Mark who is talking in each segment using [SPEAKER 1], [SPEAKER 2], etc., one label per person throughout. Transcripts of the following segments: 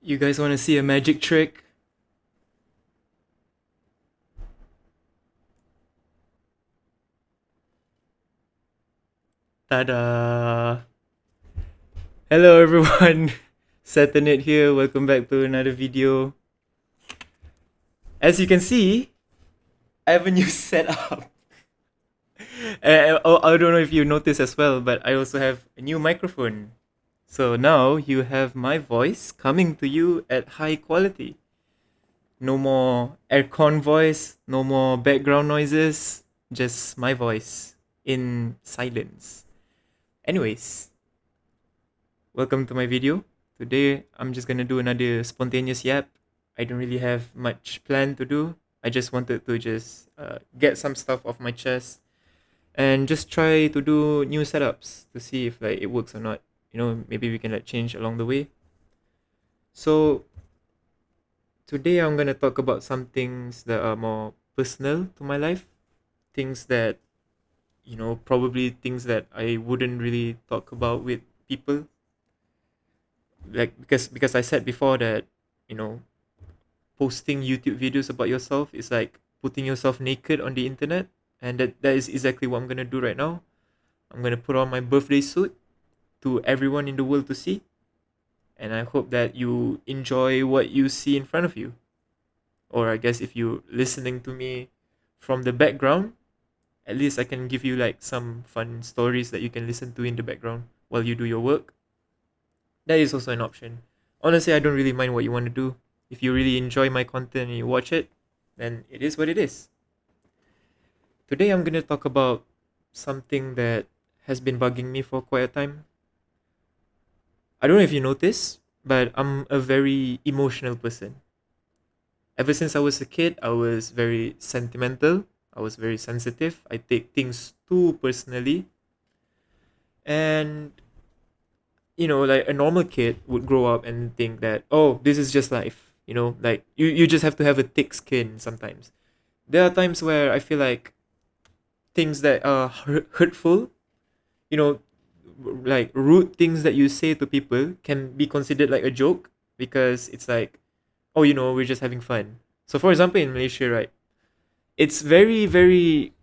[SPEAKER 1] You guys want to see a magic trick? Tada! Hello everyone! Saturnet here, welcome back to another video. As you can see, I have a new setup. I don't know if you noticed as well, but I also have a new microphone. So now you have my voice coming to you at high quality. No more aircon voice, no more background noises, just my voice in silence. Anyways, welcome to my video. Today, I'm just gonna do another spontaneous yap. I don't really have much plan to do. I just wanted to just get some stuff off my chest and just try to do new setups to see if like it works or not. You know, maybe we can like change along the way. So today, I'm gonna talk about some things that are more personal to my life. Things that probably things that I wouldn't really talk about with people, like because I said before that you know posting YouTube videos about yourself is like putting yourself naked on the internet, and that is exactly what I'm gonna do right now. I'm gonna put on my birthday suit to everyone in the world to see, and I hope that you enjoy what you see in front of you. Or I guess if you listening to me from the background, at least I can give you like some fun stories that you can listen to in the background while you do your work. That is also an option. Honestly, I don't really mind what you want to do. If you really enjoy my content and you watch it, then it is what it is. Today, I'm going to talk about something that has been bugging me for quite a time. I don't know if you notice, but I'm a very emotional person. Ever since I was a kid, I was very sentimental. I was very sensitive. I take things too personally. And like a normal kid would grow up and think that, oh, this is just life. Like you just have to have a thick skin sometimes. There are times where I feel like things that are hurtful, you know, like rude things that you say to people can be considered like a joke because it's like, oh, we're just having fun. So, for example, in Malaysia, right, it's very, very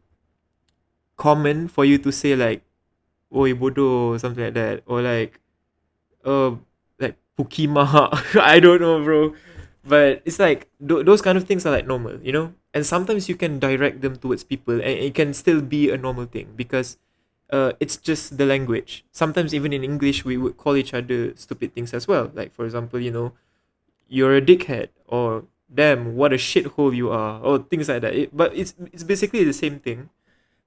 [SPEAKER 1] common for you to say like, oi bodoh, or something like that, or uh like Pukima. I don't know, bro. But it's like those kind of things are like normal. And sometimes you can direct them towards people, and it can still be a normal thing because it's just the language. Sometimes even in English, we would call each other stupid things as well. Like for example, you're a dickhead, or damn, what a shithole you are, or things like that. But it's basically the same thing.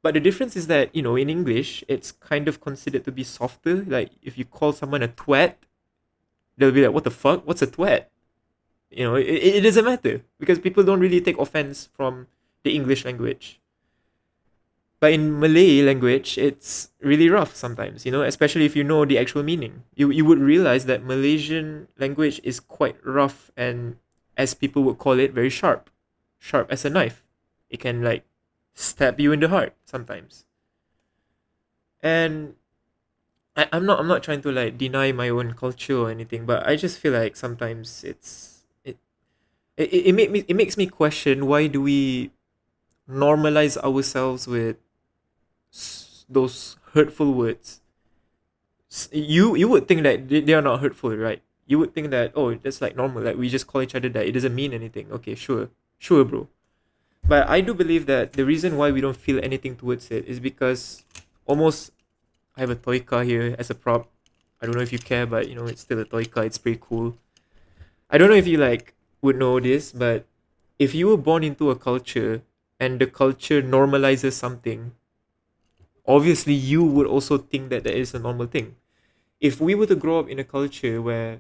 [SPEAKER 1] But the difference is that in English, it's kind of considered to be softer. Like if you call someone a twat, they'll be like, "What the fuck? What's a twat?" It doesn't matter because people don't really take offense from the English language. But in Malay language, it's really rough sometimes, especially if you know the actual meaning. You would realize that Malaysian language is quite rough and, as people would call it, very sharp. Sharp as a knife. It can, like, stab you in the heart sometimes. And I'm not trying to like deny my own culture or anything, but I just feel like sometimes it makes me question, why do we normalize ourselves with those hurtful words. You would think that they are not hurtful, right? You would think that, oh, that's like normal, like we just call each other that, it doesn't mean anything. Okay, sure, bro. But I do believe that the reason why we don't feel anything towards it is because, almost, I have a toy car here as a prop. I don't know if you care, but it's still a toy car. It's pretty cool. I don't know if you like would know this, but if you were born into a culture and the culture normalizes something, obviously you would also think that that is a normal thing. If we were to grow up in a culture where,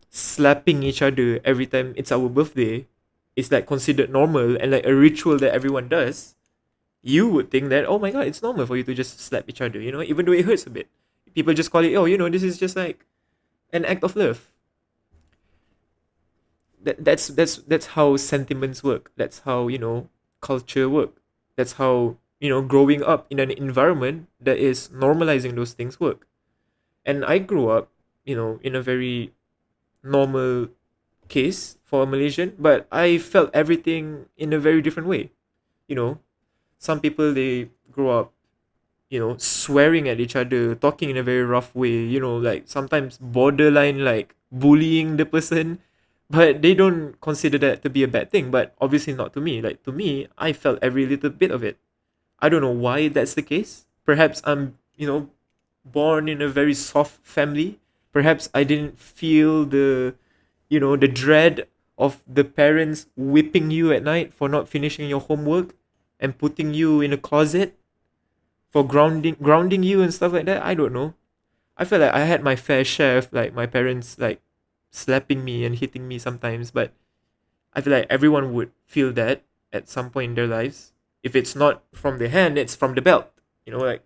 [SPEAKER 1] slapping each other every time it's our birthday is like considered normal and like a ritual that everyone does, you would think that, oh my god, it's normal for you to just slap each other, even though it hurts a bit. People just call it, oh, this is just like an act of love. That's how sentiments work. That's how, culture work. That's how, growing up in an environment that is normalizing those things work. And I grew up, in a very normal case for a Malaysian, but I felt everything in a very different way. You know, some people they grow up, swearing at each other, talking in a very rough way, like sometimes borderline like bullying the person, but they don't consider that to be a bad thing. But obviously not to me. Like to me, I felt every little bit of it. I don't know why that's the case. Perhaps I'm, born in a very soft family. Perhaps I didn't feel the dread of the parents whipping you at night for not finishing your homework and putting you in a closet for grounding you and stuff like that. I don't know. I felt like I had my fair share of like my parents like slapping me and hitting me sometimes, but I feel like everyone would feel that at some point in their lives. If it's not from the hand, it's from the belt. Like,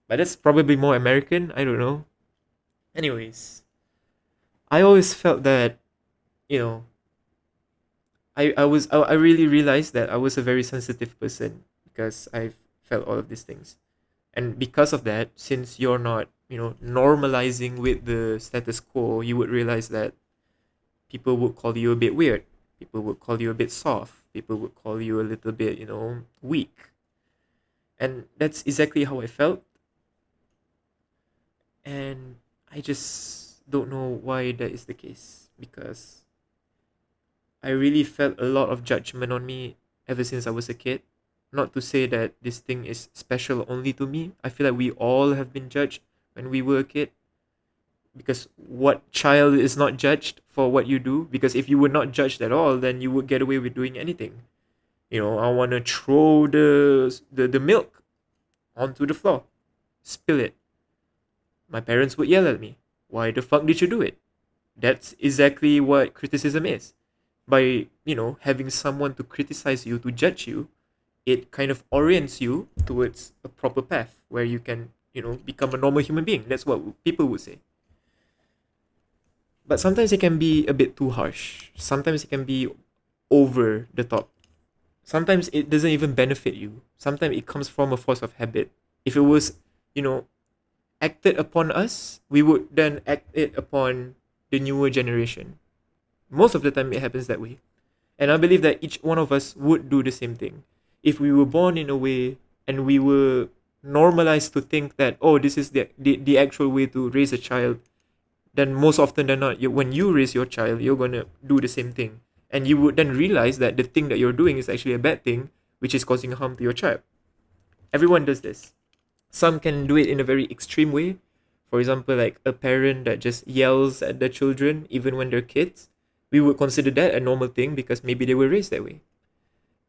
[SPEAKER 1] but that's probably more American. I don't know. Anyways, I always felt that, you know, I really realized that I was a very sensitive person because I felt all of these things. And because of that, since you're not, normalizing with the status quo, you would realize that people would call you a bit weird. People would call you a bit soft. People would call you a little bit, weak. And that's exactly how I felt. And I just don't know why that is the case because I really felt a lot of judgment on me ever since I was a kid. Not to say that this thing is special only to me. I feel like we all have been judged when we were a kid because what child is not judged for what you do? Because if you were not judged at all, then you would get away with doing anything. I want to throw the milk onto the floor, spill it. My parents would yell at me. Why the fuck did you do it? That's exactly what criticism is. By, having someone to criticize you, to judge you, it kind of orients you towards a proper path where you can, become a normal human being. That's what people would say. But sometimes it can be a bit too harsh. Sometimes it can be over the top. Sometimes it doesn't even benefit you. Sometimes it comes from a force of habit. If it was, you know, acted upon us, we would then act it upon the newer generation. Most of the time, it happens that way. And I believe that each one of us would do the same thing. If we were born in a way and we were normalized to think that, oh, this is the actual way to raise a child, then most often than not, when you raise your child, you're going to do the same thing. And you would then realize that the thing that you're doing is actually a bad thing, which is causing harm to your child. Everyone does this. Some can do it in a very extreme way. For example, like a parent that just yells at their children even when they're kids. We would consider that a normal thing because maybe they were raised that way.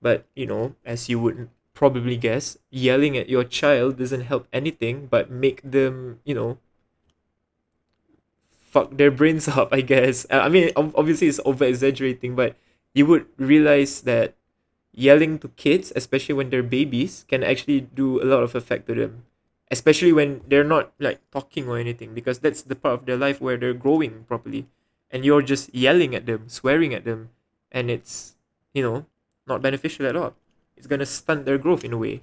[SPEAKER 1] But, as you would probably guess, yelling at your child doesn't help anything but make them, fuck their brains up, I guess. I mean, obviously it's over exaggerating, but you would realize that yelling to kids, especially when they're babies, can actually do a lot of effect to them. Especially when they're not like talking or anything, because that's the part of their life where they're growing properly. And you're just yelling at them, swearing at them, and it's, not beneficial at all. It's gonna stunt their growth in a way.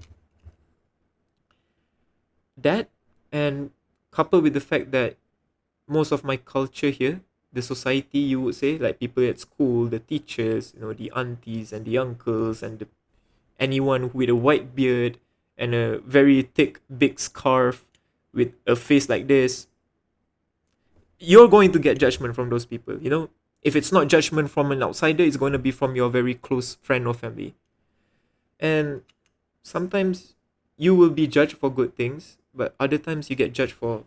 [SPEAKER 1] That and coupled with the fact that most of my culture here, the society, you would say, like people at school, the teachers, the aunties and the uncles and anyone with a white beard and a very thick big scarf with a face like this, you're going to get judgment from those people. If it's not judgment from an outsider, it's going to be from your very close friend or family. And sometimes you will be judged for good things, but other times you get judged for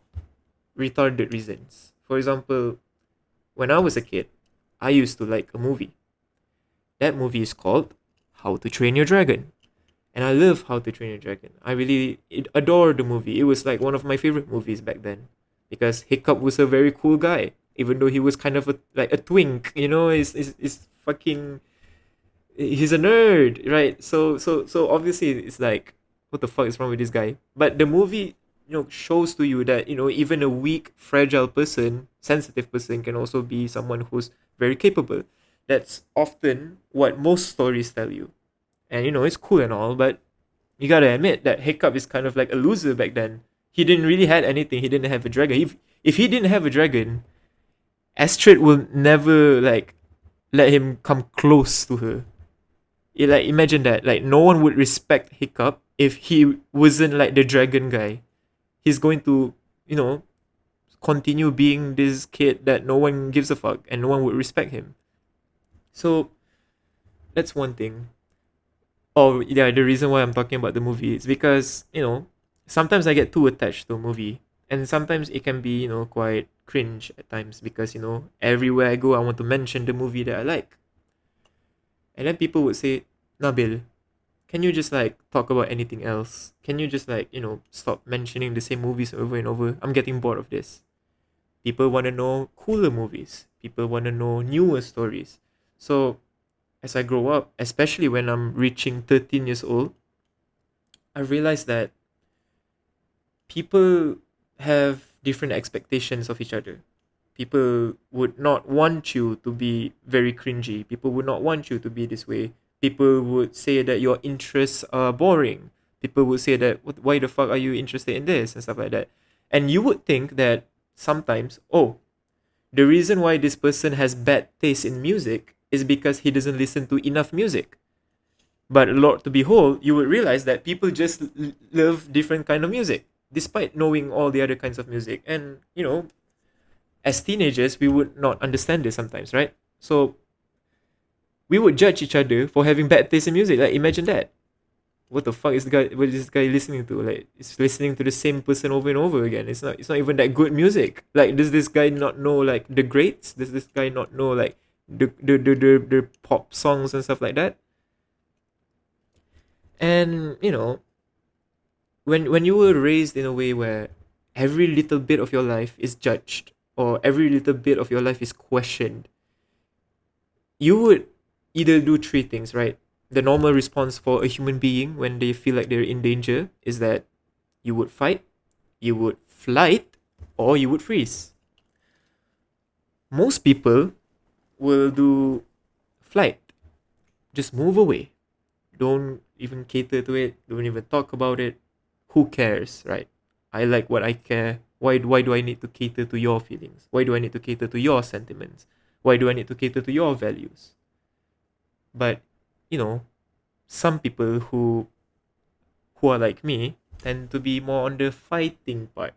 [SPEAKER 1] retarded reasons. For example, when I was a kid, I used to like a movie. That movie is called How to Train Your Dragon. And I love How to Train Your Dragon. I really adore the movie. It was like one of my favorite movies back then. Because Hiccup was a very cool guy. Even though he was kind of like a twink, he's fucking, he's a nerd, right? So obviously it's like, what the fuck is wrong with this guy? But the movie, shows to you that, even a weak, fragile person, sensitive person can also be someone who's very capable. That's often what most stories tell you. And it's cool and all, but you gotta admit that Hiccup is kind of like a loser back then. He didn't really had anything. He didn't have a dragon. If he didn't have a dragon, Astrid will never like let him come close to her. Like imagine that. Like no one would respect Hiccup if he wasn't like the dragon guy. He's going to, you know, continue being this kid that no one gives a fuck and no one would respect him. So that's one thing. Oh yeah, the reason why I'm talking about the movie is because, sometimes I get too attached to a movie. And sometimes it can be, quite cringe at times because, everywhere I go I want to mention the movie that I like. And then people would say, Nabil, can you just like talk about anything else? Can you just like, stop mentioning the same movies over and over? I'm getting bored of this. People want to know cooler movies. People want to know newer stories. So as I grow up, especially when I'm reaching 13 years old, I realized that people have different expectations of each other. People would not want you to be very cringy. People would not want you to be this way. People would say that your interests are boring. People would say that, why the fuck are you interested in this?" and stuff like that. And you would think that sometimes, oh, the reason why this person has bad taste in music is because he doesn't listen to enough music. But Lord to behold, you would realize that people just love different kind of music, despite knowing all the other kinds of music. And as teenagers, we would not understand this sometimes, right? So we would judge each other for having bad taste in music. Like imagine that. What the fuck is the guy? What is this guy listening to? Like, it's listening to the same person over and over again. It's not. It's not even that good music. Like, does this guy not know like the greats? Does this guy not know like the pop songs and stuff like that? And when you were raised in a way where every little bit of your life is judged or every little bit of your life is questioned, you would either do three things, right? The normal response for a human being when they feel like they're in danger is that you would fight, you would flight, or you would freeze. Most people will do flight. Just move away. Don't even cater to it. Don't even talk about it. Who cares, right? I like what I care. Why do I need to cater to your feelings? Why do I need to cater to your sentiments? Why do I need to cater to your values? But, you know, some people who are like me tend to be more on the fighting part,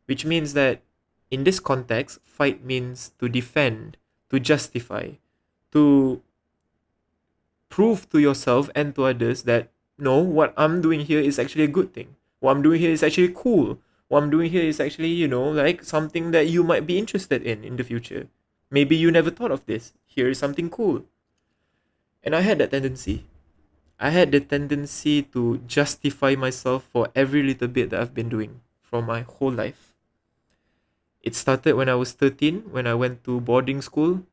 [SPEAKER 1] which means that in this context, fight means to defend, to justify, to prove to yourself and to others that no, what I'm doing here is actually a good thing. What I'm doing here is actually cool. What I'm doing here is actually, like something that you might be interested in the future. Maybe you never thought of this. Here is something cool. And I had that tendency. I had the tendency to justify myself for every little bit that I've been doing for my whole life. It started when I was 13, when I went to boarding school,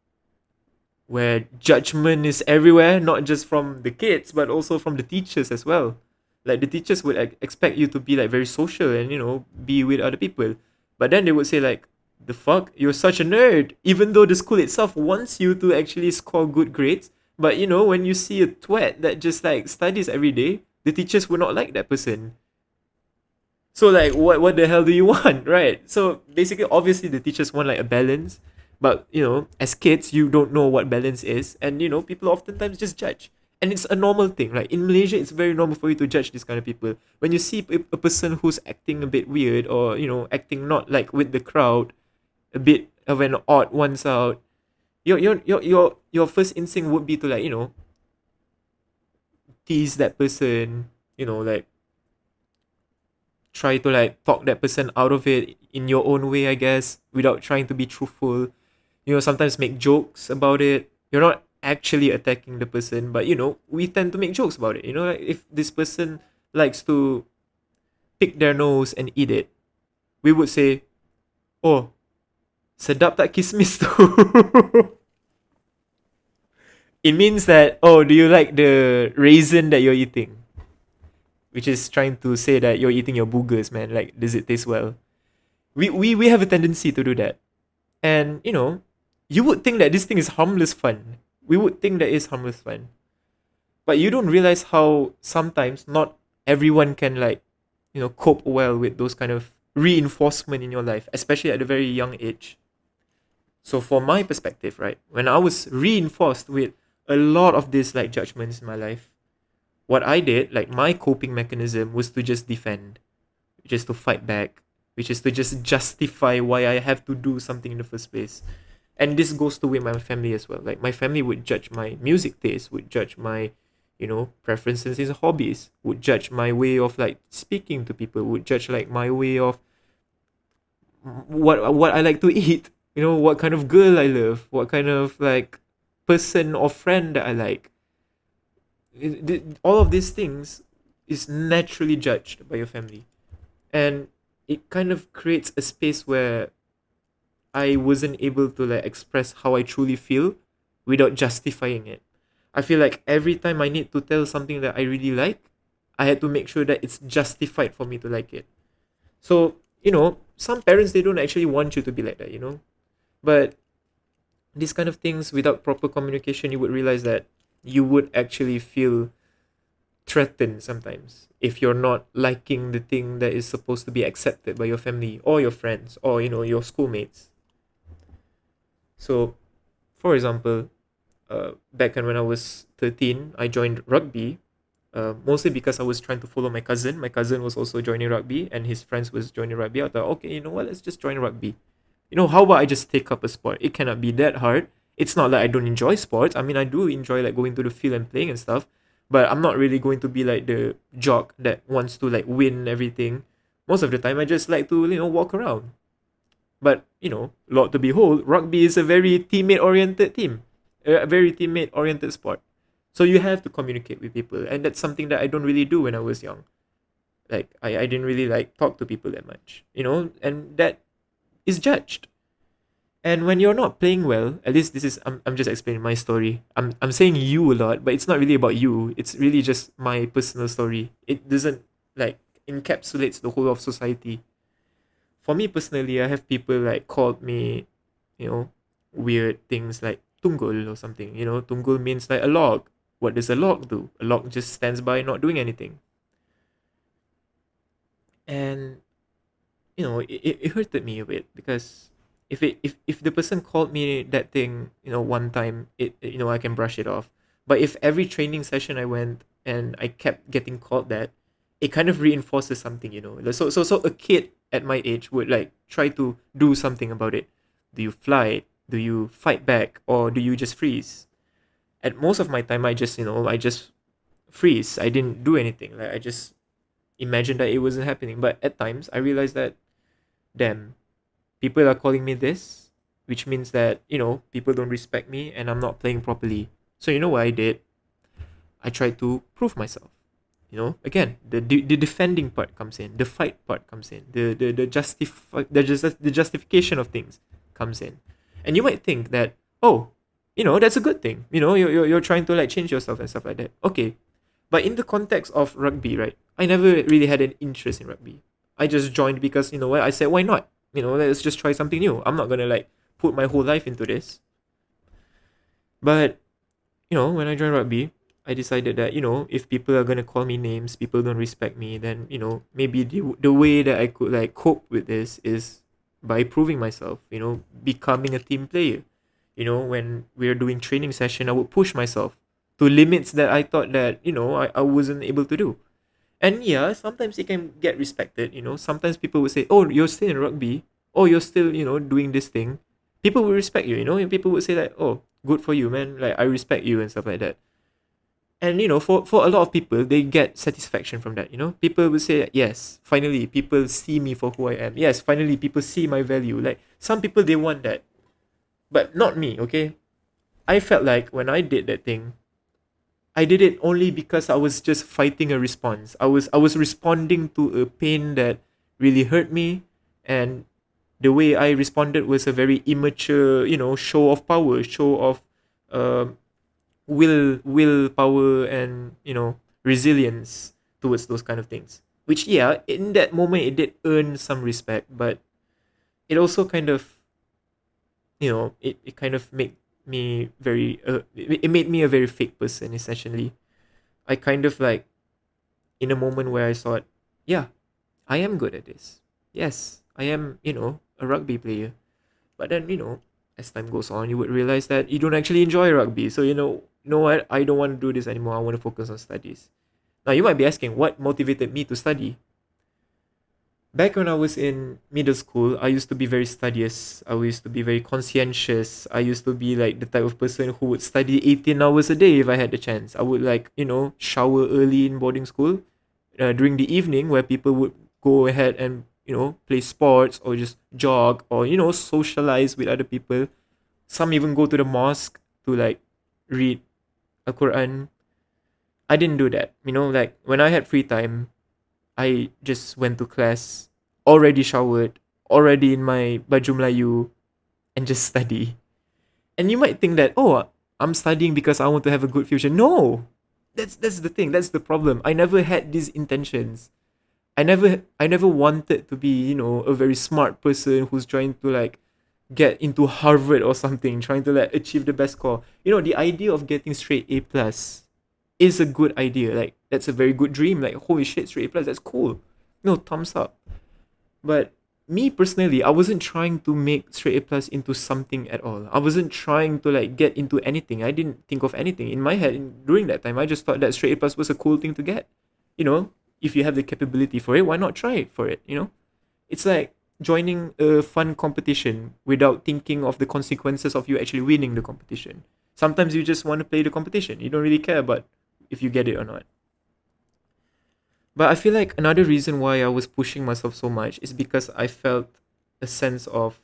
[SPEAKER 1] where judgment is everywhere, not just from the kids, but also from the teachers as well. Like the teachers would expect you to be like very social and, be with other people. But then they would say like, the fuck, you're such a nerd, even though the school itself wants you to actually score good grades. But when you see a twat that just like studies every day, the teachers would not like that person. So like what the hell do you want, right? So basically obviously the teachers want like a balance, but as kids you don't know what balance is, and people oftentimes just judge. And it's a normal thing. Like in Malaysia it's very normal for you to judge this kind of people. When you see a person who's acting a bit weird or acting not like with the crowd, a bit of an odd ones out, your first instinct would be to like tease that person, like try to like talk that person out of it in your own way, I guess, without trying to be truthful. Sometimes make jokes about it. You're not actually attacking the person, but we tend to make jokes about it. Like if this person likes to pick their nose and eat it, we would say, "Oh, sedap tak kismis tu?" It means that, "Oh, do you like the raisin that you're eating?" Which is trying to say that you're eating your boogers, man. Like, does it taste well? We have a tendency to do that. And, you would think that this thing is harmless fun. We would think that is harmless fun. But you don't realize how sometimes not everyone can, like, cope well with those kind of reinforcement in your life, especially at a very young age. So for my perspective, right, when I was reinforced with a lot of these like judgments in my life, what I did, like my coping mechanism was to just defend, which is to fight back, which is to just justify why I have to do something in the first place. And this goes to with my family as well. Like my family would judge my music taste, would judge my, preferences in hobbies, would judge my way of like speaking to people, would judge like my way of what I like to eat, what kind of girl I love, what kind of like person or friend that I like. All of these things is naturally judged by your family, and it kind of creates a space where I wasn't able to like express how I truly feel without justifying it. I feel like every time I need to tell something that I really like, I had to make sure that it's justified for me to like it. So, some parents they don't actually want you to be like that. But these kind of things without proper communication, you would realize that you would actually feel threatened sometimes if you're not liking the thing that is supposed to be accepted by your family or your friends or your schoolmates. So for example, back when I was 13, I joined rugby, mostly because I was trying to follow my cousin. My cousin was also joining rugby, and his friends was joining rugby. I thought, okay, you know what? Let's just join rugby. How about I just take up a sport? It cannot be that hard. It's not like I don't enjoy sports. I mean, I do enjoy like going to the field and playing and stuff, but I'm not really going to be like the jock that wants to like win everything. Most of the time, I just like to walk around. But Lord to behold, rugby is a very teammate oriented team, a very teammate oriented sport. So you have to communicate with people, and that's something that I don't really do when I was young. Like I didn't really like talk to people that much, and that is judged. And when you're not playing well, at least this is I'm just explaining my story. I'm saying you a lot, but it's not really about you. It's really just my personal story. It doesn't like encapsulates the whole of society. For me personally, I have people like called me, you know, weird things like tunggul or something. Tunggul means like a log. What does a log do? A log just stands by not doing anything. And it hurted me a bit because if the person called me that thing, one time, I can brush it off. But if every training session I went and I kept getting called that, it kind of reinforces something. So a kid at my age would like try to do something about it. Do you fly? Do you fight back, or do you just freeze? At most of my time, I just freeze. I didn't do anything. Like I just imagined that it wasn't happening. But at times, I realized that, damn, people are calling me this, which means that, people don't respect me and I'm not playing properly. So you know what I did? I tried to prove myself. Again, the defending part comes in, the fight part comes in, the justification of things comes in. And you might think that, oh, that's a good thing. You're trying to like change yourself and stuff like that. Okay. But in the context of rugby, right? I never really had an interest in rugby. I just joined because, what? I said, why not? Let's just try something new. I'm not gonna like put my whole life into this. But when I joined rugby, I decided that, if people are gonna call me names, people don't respect me, then, maybe the way that I could like cope with this is by proving myself, becoming a team player. When we're doing training session, I would push myself to limits that I thought that, I wasn't able to do. And yeah, sometimes it can get respected. Sometimes people would say, oh, you're still in rugby. Oh, you're still, doing this thing. People will respect you. And people would say like, oh, good for you, man. Like, I respect you and stuff like that. And, for a lot of people, they get satisfaction from that. People will say, yes, finally, people see me for who I am. Yes, finally, people see my value. Like, some people, they want that. But not me, okay? I felt like when I did that thing, I did it only because I was just fighting a response. I was responding to a pain that really hurt me, and the way I responded was a very immature, show of power, show of um willpower, and resilience towards those kind of things. Which, yeah, in that moment it did earn some respect, but it also kind of, it kind of made me very it made me a very fake person, essentially. I kind of like, in a moment where I thought, yeah, I am good at this. Yes, I am, a rugby player. But then, as time goes on, you would realize that you don't actually enjoy rugby. So you know what? I don't want to do this anymore. I want to focus on studies. Now you might be asking, what motivated me to study? Back when I was in middle school, I used to be very studious. I used to be very conscientious. I used to be like the type of person who would study 18 hours a day if I had the chance. I would like, shower early in boarding school during the evening where people would go ahead and, play sports or just jog or, socialize with other people. Some even go to the mosque to like read a Quran. I didn't do that. Like when I had free time, I just went to class, already showered, already in my baju Melayu, and just study. And you might think that, oh, I'm studying because I want to have a good future. No, that's the thing. That's the problem. I never had these intentions. I never wanted to be, a very smart person who's trying to like get into Harvard or something, trying to like achieve the best score. The idea of getting straight A plus is a good idea. Like that's a very good dream. Like holy shit, straight A plus, that's cool. No, thumbs up. But me personally, I wasn't trying to make straight A plus into something at all. I wasn't trying to like get into anything. I didn't think of anything in my head during that time. I just thought that straight A plus was a cool thing to get. You know, if you have the capability for it, why not try it for it? It's like joining a fun competition without thinking of the consequences of you actually winning the competition. Sometimes you just want to play the competition. You don't really care about if you get it or not. But I feel like another reason why I was pushing myself so much is because I felt a sense of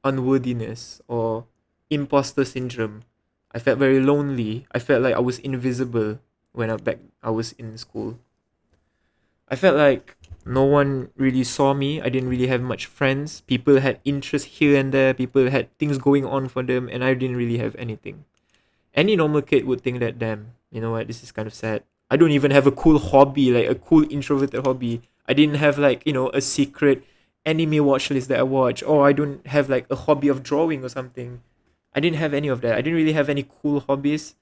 [SPEAKER 1] unworthiness or imposter syndrome. I felt very lonely. I felt like I was invisible when I was in school. I felt like no one really saw me. I didn't really have much friends. People had interests here and there. People had things going on for them, and I didn't really have anything. Any normal kid would think that, damn, you know what, this is kind of sad. I don't even have a cool hobby, like a cool introverted hobby. I didn't have like, a secret anime watch list that I watch, or I don't have like a hobby of drawing or something. I didn't have any of that. I didn't really have any cool hobbies.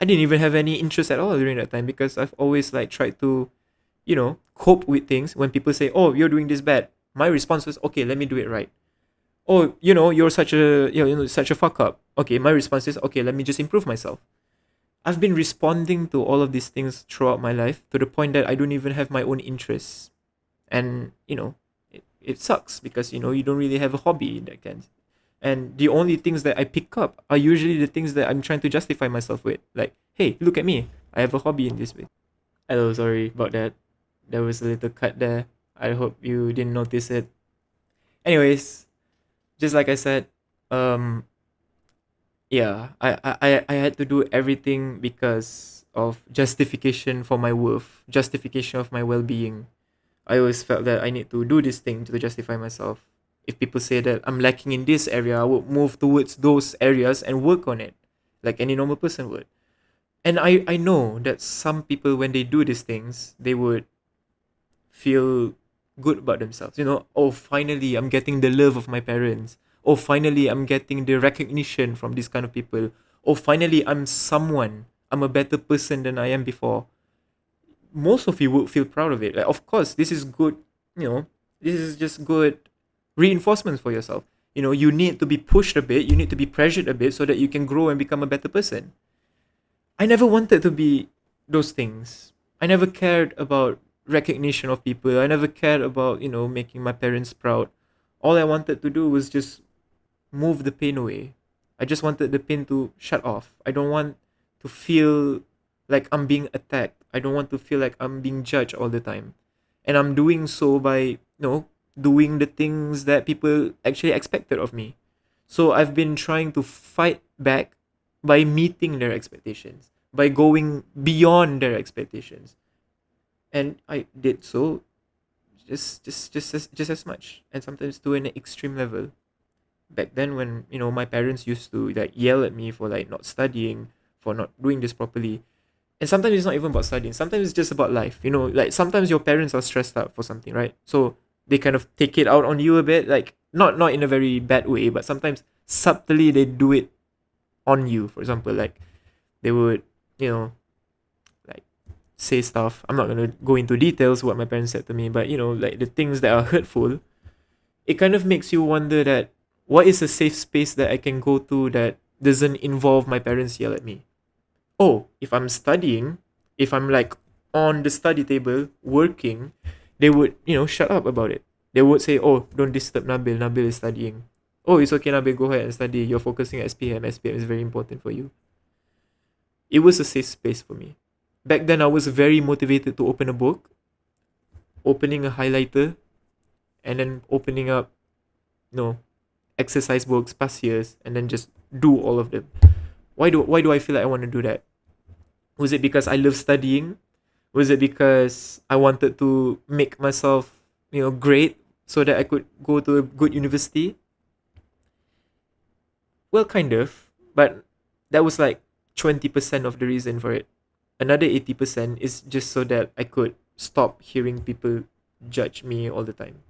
[SPEAKER 1] I didn't even have any interest at all during that time because I've always like tried to, cope with things when people say, "Oh, you're doing this bad." My response was, "Okay, let me do it right." "Oh, you're such a such a fuck up." Okay, my response is, "Okay, let me just improve myself." I've been responding to all of these things throughout my life to the point that I don't even have my own interests. And, it sucks because, you don't really have a hobby in that sense. And the only things that I pick up are usually the things that I'm trying to justify myself with. Like, hey, look at me. I have a hobby in this way. Hello, sorry about that. There was a little cut there. I hope you didn't notice it. Anyways, just like I said, um, yeah, I had to do everything because of justification for my worth, justification of my well-being. I always felt that I need to do this thing to justify myself. If people say that I'm lacking in this area, I would move towards those areas and work on it, like any normal person would. And I know that some people, when they do these things, they would feel good about themselves. Oh, finally, I'm getting the love of my parents. Oh, finally, I'm getting the recognition from these kind of people. Oh, finally, I'm someone. I'm a better person than I am before. Most of you would feel proud of it. Like, of course, this is good. This is just good reinforcement for yourself. You need to be pushed a bit. You need to be pressured a bit so that you can grow and become a better person. I never wanted to be those things. I never cared about recognition of people. I never cared about, making my parents proud. All I wanted to do was just move the pain away. I just wanted the pain to shut off. I don't want to feel like I'm being attacked. I don't want to feel like I'm being judged all the time. And I'm doing so by, doing the things that people actually expected of me. So I've been trying to fight back by meeting their expectations, by going beyond their expectations. And I did so just as much, and sometimes to an extreme level. Back then, when my parents used to like yell at me for like not studying, for not doing this properly, and sometimes it's not even about studying. Sometimes it's just about life. Like sometimes your parents are stressed out for something, right? So they kind of take it out on you a bit, like not in a very bad way, but sometimes subtly they do it on you. For example, like they would, you know, like say stuff. I'm not gonna go into details what my parents said to me, but like the things that are hurtful, it kind of makes you wonder that What is a safe space that I can go to that doesn't involve my parents yell at me? Oh, if I'm studying, if I'm like on the study table working, they would, shut up about it. They would say, oh, don't disturb Nabil. Nabil is studying. Oh, it's okay, Nabil, go ahead and study. You're focusing at SPM. SPM is very important for you. It was a safe space for me. Back then, I was very motivated to open a book, opening a highlighter, and then opening up, you know, exercise books, past years, and then just do all of them. Why do I feel like I want to do that? Was it because I love studying? Was it because I wanted to make myself, great so that I could go to a good university? Well, kind of, but that was like 20% of the reason for it. Another 80% is just so that I could stop hearing people judge me all the time.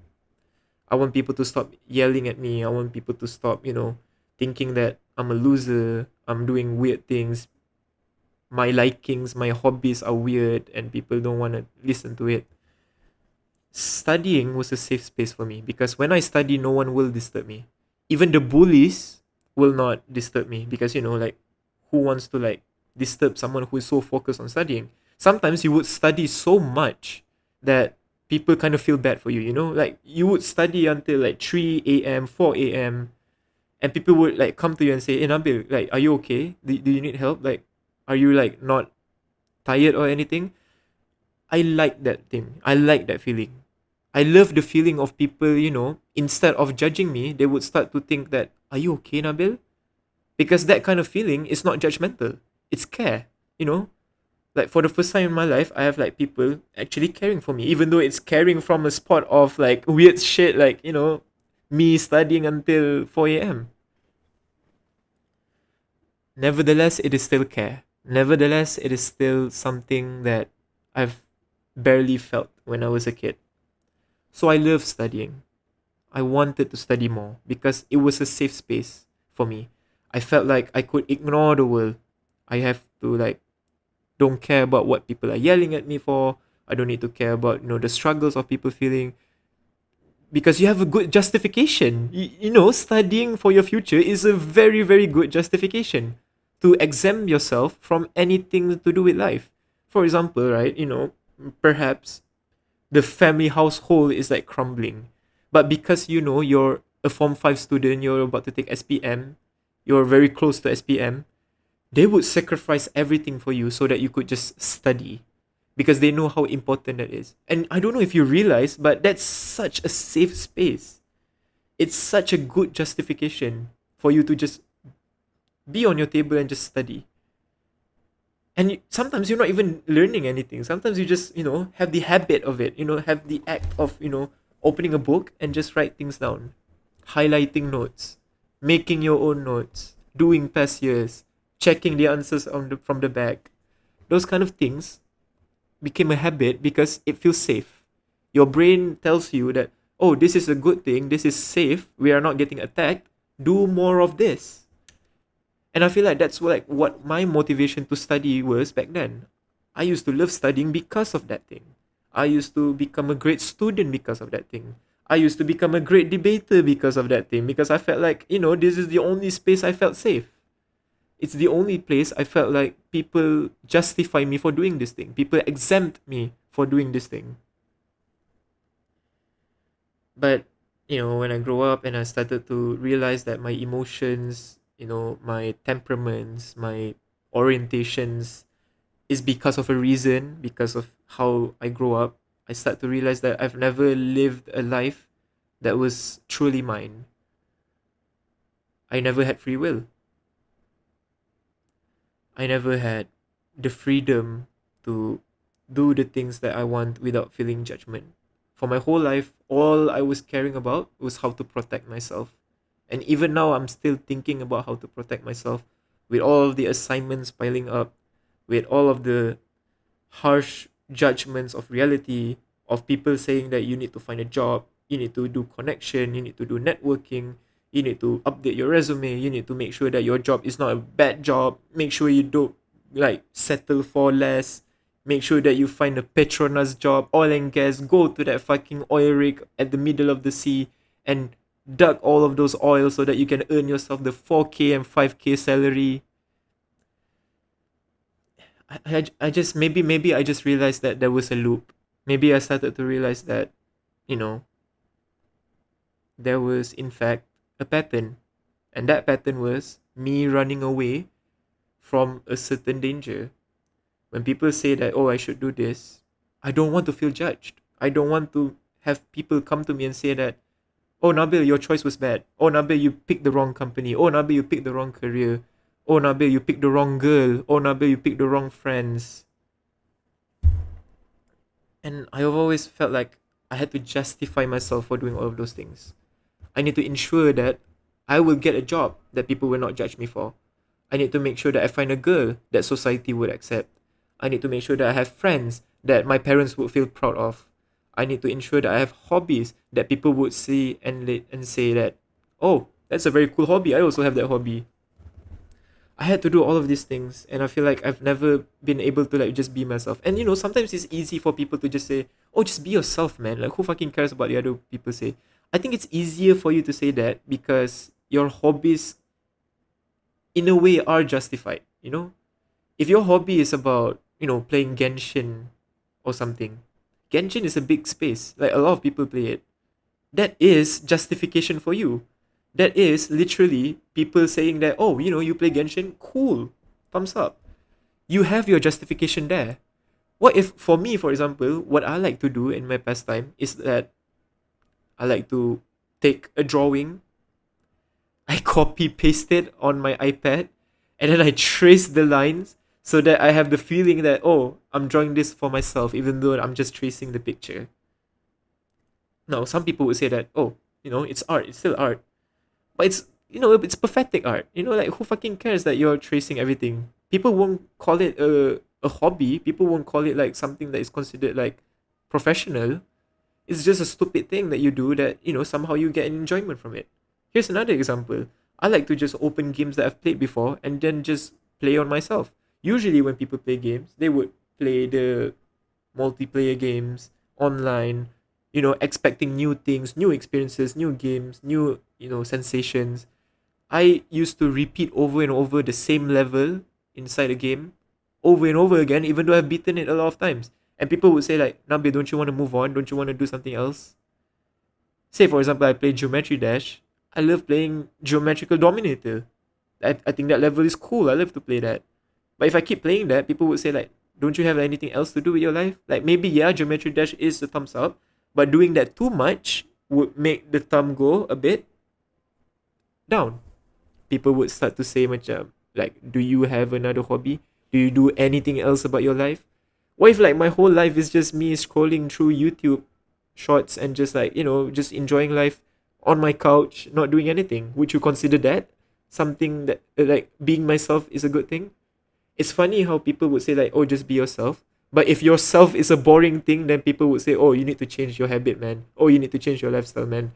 [SPEAKER 1] I want people to stop yelling at me. I want people to stop, thinking that I'm a loser, I'm doing weird things, my likings, my hobbies are weird, and people don't want to listen to it. Studying was a safe space for me because when I study, no one will disturb me. Even the bullies will not disturb me because, like, who wants to, like, disturb someone who is so focused on studying? Sometimes you would study so much that people kind of feel bad for you, Like, you would study until like 3 a.m., 4 a.m., and people would, like, come to you and say, hey, Nabil, like, are you okay? Do you need help? Like, are you, like, not tired or anything? I like that thing. I like that feeling. I love the feeling of people, instead of judging me, they would start to think that, are you okay, Nabil? Because that kind of feeling is not judgmental. It's care, you know? Like, for the first time in my life, I have, like, people actually caring for me, even though it's caring from a spot of, like, weird shit, like, me studying until 4 a.m. Nevertheless, it is still care. Nevertheless, it is still something that I've barely felt when I was a kid. So I love studying. I wanted to study more because it was a safe space for me. I felt like I could ignore the world. I have to, like, don't care about what people are yelling at me for. I don't need to care about, the struggles of people feeling, because you have a good justification. Studying for your future is a very, very good justification to exempt yourself from anything to do with life. For example, right, perhaps the family household is like crumbling. But because you're a Form 5 student, you're about to take SPM, you're very close to SPM, they would sacrifice everything for you so that you could just study because they know how important that is. And I don't know if you realize, but that's such a safe space. It's such a good justification for you to just be on your table and just study. And sometimes you're not even learning anything. Sometimes you just, have the habit of it, have the act of, opening a book and just write things down, highlighting notes, making your own notes, doing past years, checking the answers from the back. Those kind of things became a habit because it feels safe. Your brain tells you that, oh, this is a good thing, this is safe, we are not getting attacked, do more of this. And I feel like that's like what my motivation to study was back then. I used to love studying because of that thing. I used to become a great student because of that thing. I used to become a great debater because of that thing, because I felt like, this is the only space I felt safe. It's the only place I felt like people justify me for doing this thing. People exempt me for doing this thing. But, when I grow up and I started to realize that my emotions, my temperaments, my orientations is because of a reason, because of how I grow up, I start to realize that I've never lived a life that was truly mine. I never had free will. I never had the freedom to do the things that I want without feeling judgment. For my whole life, all I was caring about was how to protect myself. And even now, I'm still thinking about how to protect myself with all of the assignments piling up, with all of the harsh judgments of reality, of people saying that you need to find a job, you need to do connection, you need to do networking, you need to update your resume, you need to make sure that your job is not a bad job, make sure you don't, like, settle for less, make sure that you find a Petronas job, oil and gas, go to that fucking oil rig at the middle of the sea and dug all of those oils so that you can earn yourself the 4K and 5K salary. I just maybe I just realized that there was a loop. Maybe I started to realize that, you know, there was in fact a pattern. And that pattern was me running away from a certain danger. When people say that, oh, I should do this, I don't want to feel judged. I don't want to have people come to me and say that, oh, Nabil, your choice was bad. Oh, Nabil, you picked the wrong company. Oh, Nabil, you picked the wrong career. Oh, Nabil, you picked the wrong girl. Oh, Nabil, you picked the wrong friends. And I've always felt like I had to justify myself for doing all of those things. I need to ensure that I will get a job that people will not judge me for. I need to make sure that I find a girl that society would accept. I need to make sure that I have friends that my parents would feel proud of. I need to ensure that I have hobbies that people would see and say that, oh, that's a very cool hobby. I also have that hobby. I had to do all of these things, and I feel like I've never been able to like just be myself. And sometimes it's easy for people to just say, "Oh, just be yourself, man." Like, who fucking cares about the other people say? I think it's easier for you to say that because your hobbies, in a way, are justified. If your hobby is about playing Genshin or something, Genshin is a big space. Like a lot of people play it. That is justification for you. That is literally people saying that, oh, you play Genshin, cool, thumbs up. You have your justification there. What if, for me, for example, what I like to do in my pastime is that I like to take a drawing, I copy paste it on my iPad, and then I trace the lines so that I have the feeling that, oh, I'm drawing this for myself, even though I'm just tracing the picture. Now, some people would say that, oh, it's art, it's still art. But it's pathetic art. Like who fucking cares that you're tracing everything? People won't call it a hobby. People won't call it like something that is considered like professional. It's just a stupid thing that you do that, somehow you get an enjoyment from it. Here's another example. I like to just open games that I've played before and then just play on myself. Usually when people play games, they would play the multiplayer games online, expecting new things, new experiences, new games, new, sensations. I used to repeat over and over the same level inside a game over and over again, even though I've beaten it a lot of times. And people would say like, Nabi, don't you want to move on? Don't you want to do something else? Say for example, I play Geometry Dash. I love playing Geometrical Dominator. I think that level is cool. I love to play that. But if I keep playing that, people would say like, don't you have anything else to do with your life? Like maybe yeah, Geometry Dash is a thumbs up, but doing that too much would make the thumb go a bit down. People would start to say macam like, do you have another hobby? Do you do anything else about your life? What if like my whole life is just me scrolling through YouTube shorts and just like, just enjoying life on my couch, not doing anything? Would you consider that something that like being myself is a good thing? It's funny how people would say like, oh, just be yourself. But if yourself is a boring thing, then people would say, oh, you need to change your habit, man. Oh, you need to change your lifestyle, man.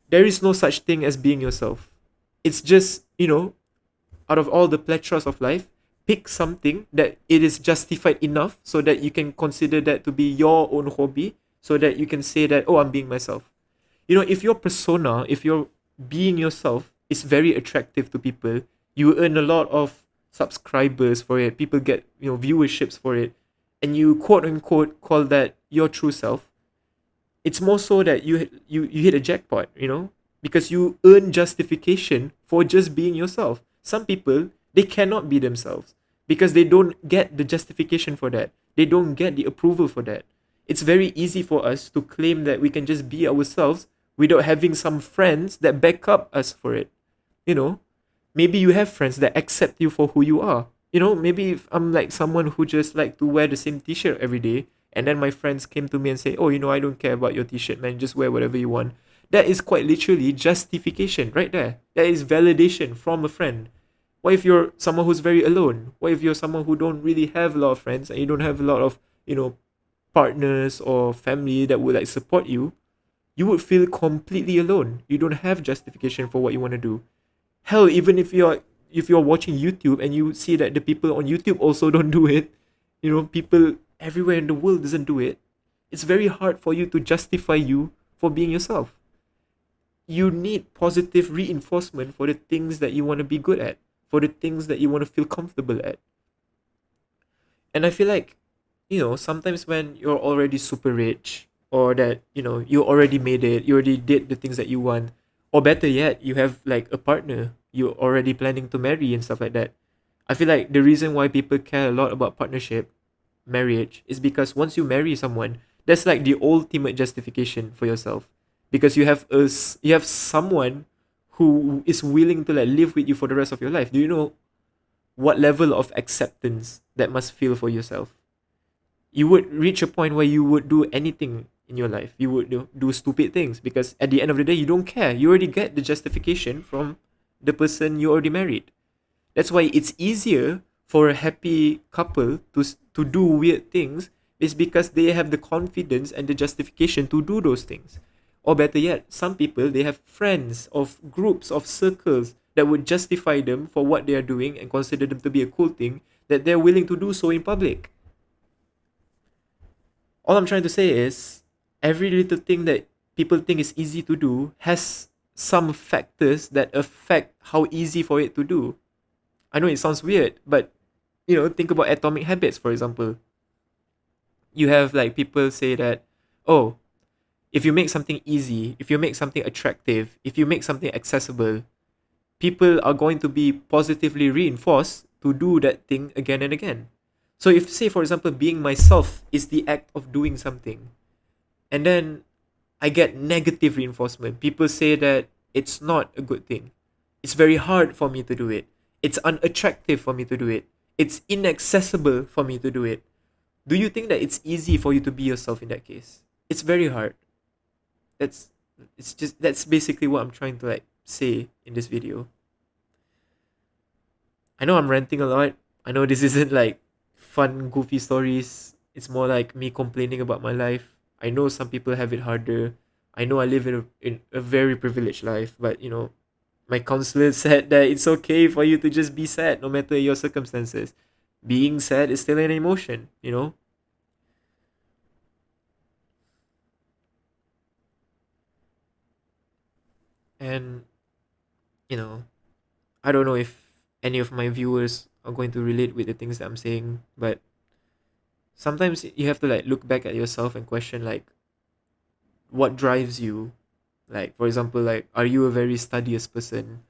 [SPEAKER 1] There is no such thing as being yourself. It's just, out of all the plethoras of life, pick something that it is justified enough so that you can consider that to be your own hobby, so that you can say that, oh, I'm being myself. If your persona, if you're being yourself is very attractive to people, you earn a lot of subscribers for it. People get, viewerships for it. And you quote unquote call that your true self. It's more so that you hit a jackpot, because you earn justification for just being yourself. Some people, they cannot be themselves because they don't get the justification for that. They don't get the approval for that. It's very easy for us to claim that we can just be ourselves without having some friends that back up us for it. Maybe you have friends that accept you for who you are. Maybe if I'm like someone who just like to wear the same t-shirt every day, and then my friends came to me and say, oh, I don't care about your t-shirt, man, just wear whatever you want. That is quite literally justification right there. That is validation from a friend. What if you're someone who's very alone? What if you're someone who don't really have a lot of friends and you don't have a lot of, partners or family that would like support you? You would feel completely alone. You don't have justification for what you want to do. Hell, even if you're watching YouTube and you see that the people on YouTube also don't do it, people everywhere in the world doesn't do it, it's very hard for you to justify you for being yourself. you need positive reinforcement for the things that you want to be good at, for the things that you want to feel comfortable at. And I feel like, sometimes when you're already super rich, or that, you already made it, you already did the things that you want, or better yet, you have like a partner you're already planning to marry and stuff like that. I feel like the reason why people care a lot about partnership, marriage, is because once you marry someone, that's like the ultimate justification for yourself. Because you have someone who is willing to like live with you for the rest of your life. Do you know what level of acceptance that must feel for yourself? You would reach a point where you would do anything in your life. You would do stupid things because at the end of the day, you don't care. You already get the justification from the person you already married. That's why it's easier for a happy couple to do weird things, is because they have the confidence and the justification to do those things. Or better yet, some people, they have friends of groups of circles that would justify them for what they are doing and consider them to be a cool thing, that they're willing to do so in public. All I'm trying to say is every little thing that people think is easy to do has some factors that affect how easy for it to do. I know it sounds weird, but think about atomic habits, for example. You have like people say that, oh, if you make something easy, if you make something attractive, if you make something accessible, people are going to be positively reinforced to do that thing again and again. So if, say for example, being myself is the act of doing something, and then I get negative reinforcement, people say that it's not a good thing. It's very hard for me to do it. It's unattractive for me to do it. It's inaccessible for me to do it. Do you think that it's easy for you to be yourself in that case? It's very hard. That's that's basically what I'm trying to like say in this video. I know I'm ranting a lot. I know this isn't like fun, goofy stories. It's more like me complaining about my life. I know some people have it harder. I know I live in a very privileged life, but my counselor said that it's okay for you to just be sad no matter your circumstances. Being sad is still an emotion. And, you know, I don't know if any of my viewers are going to relate with the things that I'm saying, but sometimes you have to like look back at yourself and question like what drives you. Like for example, like are you a very studious person?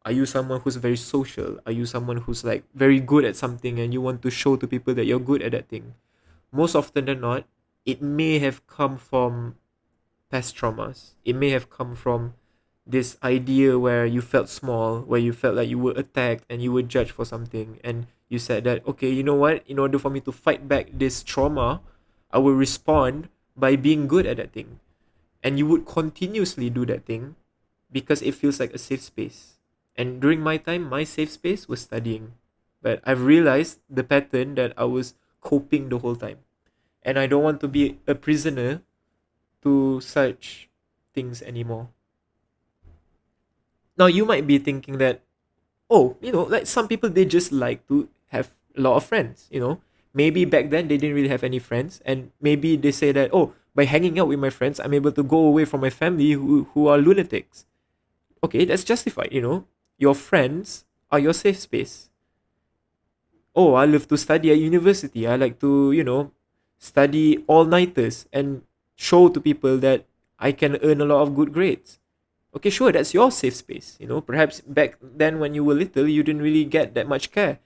[SPEAKER 1] Are you someone who's very social? Are you someone who's like very good at something and you want to show to people that you're good at that thing? Most often than not, it may have come from past traumas. It may have come from this idea where you felt small, where you felt like you were attacked and you were judged for something, and you said that, okay, you know what? In order for me to fight back this trauma, I will respond by being good at that thing. And you would continuously do that thing because it feels like a safe space. And during my time, my safe space was studying. But I've realized the pattern that I was coping the whole time. And I don't want to be a prisoner to such things anymore. Now, you might be thinking that, oh, like some people, they just like to have a lot of friends. Maybe back then they didn't really have any friends. And maybe they say that, oh, by hanging out with my friends, I'm able to go away from my family who are lunatics. Okay, that's justified. Your friends are your safe space. Oh, I love to study at university. I like to, study all nighters and show to people that I can earn a lot of good grades. Okay, sure, that's your safe space. Perhaps back then when you were little, you didn't really get that much care.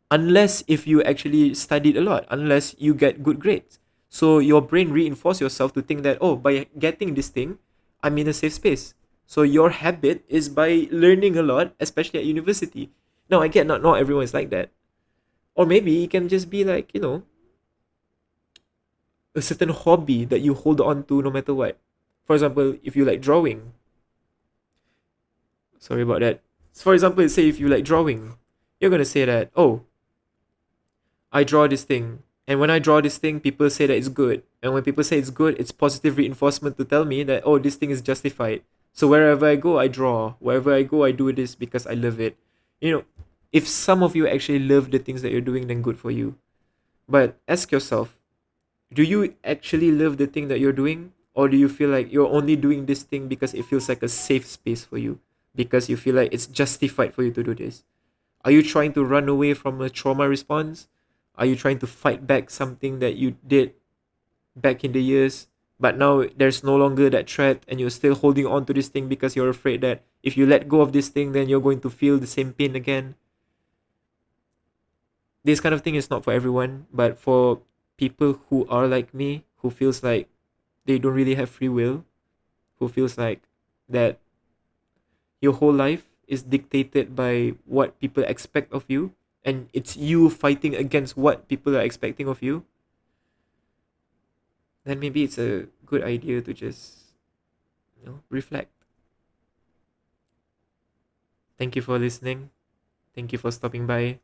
[SPEAKER 1] Unless if you actually studied a lot, unless you get good grades. So your brain reinforce yourself to think that, oh, by getting this thing, I'm in a safe space. So your habit is by learning a lot, especially at university. Now I get not everyone is like that. Or maybe it can just be like, a certain hobby that you hold on to no matter what. For example, if you like drawing. Sorry about that. For example, say if you like drawing, you're gonna say that, oh, I draw this thing. And when I draw this thing, people say that it's good. And when people say it's good, it's positive reinforcement to tell me that, oh, this thing is justified. So wherever I go, I draw. Wherever I go, I do this because I love it. If some of you actually love the things that you're doing, then good for you. But ask yourself, do you actually love the thing that you're doing? Or do you feel like you're only doing this thing because it feels like a safe space for you, because you feel like it's justified for you to do this? Are you trying to run away from a trauma response? Are you trying to fight back something that you did back in the years, but now there's no longer that threat, and you're still holding on to this thing because you're afraid that if you let go of this thing, then you're going to feel the same pain again? This kind of thing is not for everyone, but for people who are like me, who feels like they don't really have free will, who feels like that your whole life is dictated by what people expect of you, and it's you fighting against what people are expecting of you, then maybe it's a good idea to just, reflect. Thank you for listening. Thank you for stopping by.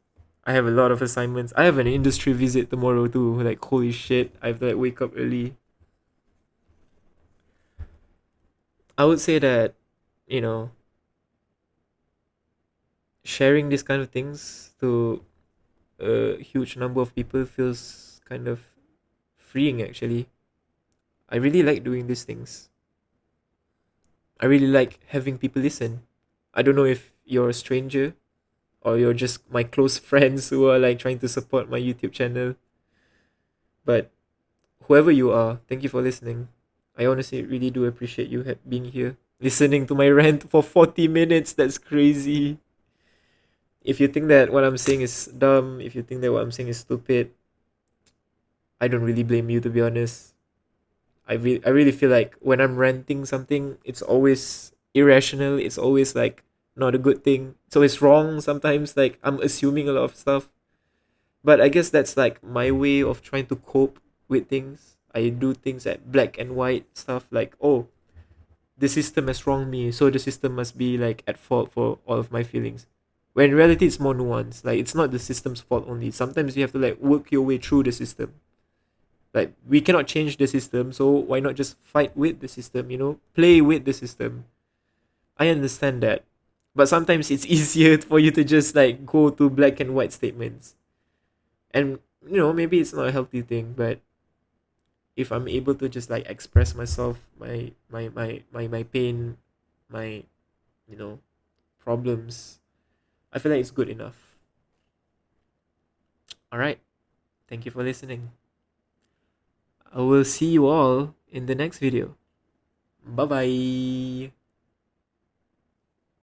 [SPEAKER 1] I have a lot of assignments. I have an industry visit tomorrow too. Like, holy shit, I have to like wake up early. I would say that, you know, sharing these kind of things to a huge number of people feels kind of freeing actually. I really like doing these things. I really like having people listen. I don't know if you're a stranger or you're just my close friends who are like trying to support my YouTube channel, but whoever you are, thank you for listening. I honestly really do appreciate you being here, listening to my rant for 40 minutes. That's crazy. If you think that what I'm saying is dumb, if you think that what I'm saying is stupid, I don't really blame you, to be honest. I really feel like when I'm ranting something, it's always irrational. It's always like not a good thing. It's always wrong sometimes. Like I'm assuming a lot of stuff. But I guess that's like my way of trying to cope with things. I do things at black and white stuff like, oh, the system has wronged me, so the system must be like at fault for all of my feelings. When in reality it's more nuanced. Like it's not the system's fault only. Sometimes you have to like work your way through the system. Like we cannot change the system, so why not just fight with the system, Play with the system. I understand that. But sometimes it's easier for you to just like go to black and white statements. And maybe it's not a healthy thing, but if I'm able to just like express myself, my pain, my you know problems, I feel like it's good enough. All right, thank you for listening. I will see you all in the next video. Bye bye.